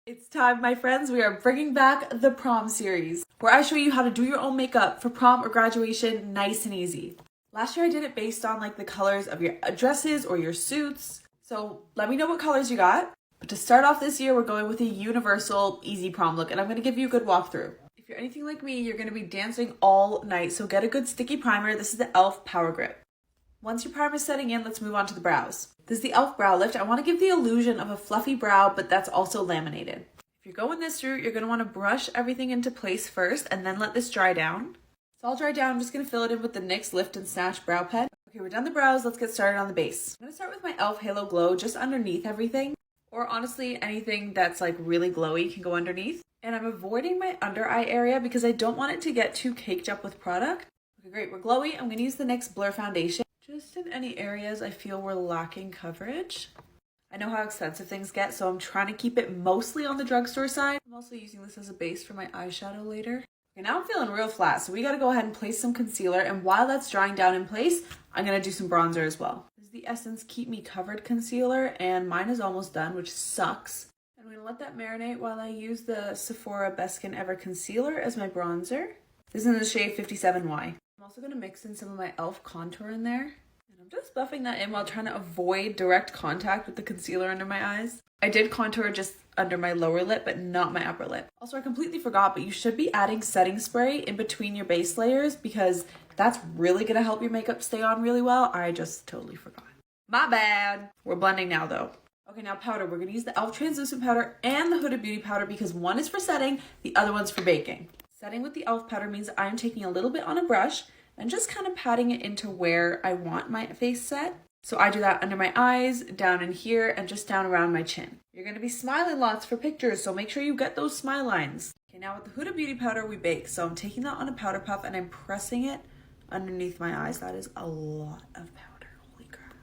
It's time, my friends. We are bringing back the prom series, where I show you how to do your own makeup for prom or graduation nice and easy. Last year I did it based on like the colors of your dresses or your suits. So let me know what colors you got. But to start off this year, we're going with a universal easy prom look, and I'm going to give you a good walkthrough. If you're anything like me, you're going to be dancing all night, so get a good sticky primer. This is the e.l.f. Power Grip. Once your primer is setting in, let's move on to the brows. This is the e.l.f. Brow Lift. I want to give the illusion of a fluffy brow, but that's also laminated. If you're going this route, you're going to want to brush everything into place first and then let this dry down. It's all dry down. I'm just going to fill it in with the NYX Lift and Snatch Brow Pen. Okay, we're done the brows. Let's get started on the base. I'm going to start with my e.l.f. Halo Glow just underneath everything. Or honestly, anything that's like really glowy can go underneath. And I'm avoiding my under eye area because I don't want it to get too caked up with product. Okay, great. We're glowy. I'm going to use the NYX Blur Foundation. Just in any areas I feel we're lacking coverage. I know how expensive things get, so I'm trying to keep it mostly on the drugstore side. I'm also using this as a base for my eyeshadow later. Okay, now I'm feeling real flat, so we gotta go ahead and place some concealer, and while that's drying down in place, I'm gonna do some bronzer as well. This is the Essence Keep Me Covered Concealer, and mine is almost done, which sucks. I'm gonna let that marinate while I use the Sephora Best Skin Ever Concealer as my bronzer. This is in the shade 57Y. I'm also going to mix in some of my e.l.f. contour in there. And I'm just buffing that in while trying to avoid direct contact with the concealer under my eyes. I did contour just under my lower lip, but not my upper lip. Also, I completely forgot, but you should be adding setting spray in between your base layers because that's really going to help your makeup stay on really well. I just totally forgot. My bad. We're blending now though. Okay, now powder. We're going to use the e.l.f. Translucent Powder and the Huda Beauty Powder because one is for setting, the other one's for baking. Setting with the e.l.f. powder means I'm taking a little bit on a brush and just kind of patting it into where I want my face set. So I do that under my eyes, down in here, and just down around my chin. You're going to be smiling lots for pictures, so make sure you get those smile lines. Okay, now with the Huda Beauty Powder, we bake. So I'm taking that on a powder puff and I'm pressing it underneath my eyes. That is a lot of powder. Holy crap.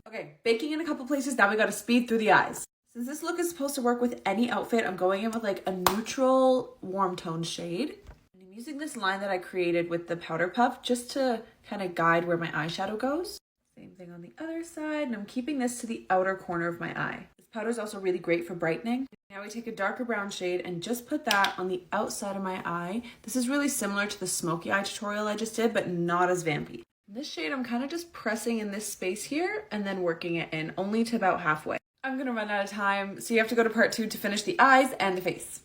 Okay, baking in a couple places. Now we got to speed through the eyes. Since this look is supposed to work with any outfit, I'm going in with like a neutral warm tone shade. And I'm using this line that I created with the powder puff just to kind of guide where my eyeshadow goes. Same thing on the other side, and I'm keeping this to the outer corner of my eye. This powder is also really great for brightening. Now we take a darker brown shade and just put that on the outside of my eye. This is really similar to the smoky eye tutorial I just did, but not as vampy. In this shade, I'm kind of just pressing in this space here and then working it in only to about halfway. I'm gonna run out of time, so you have to go to part 2 to finish the eyes and the face.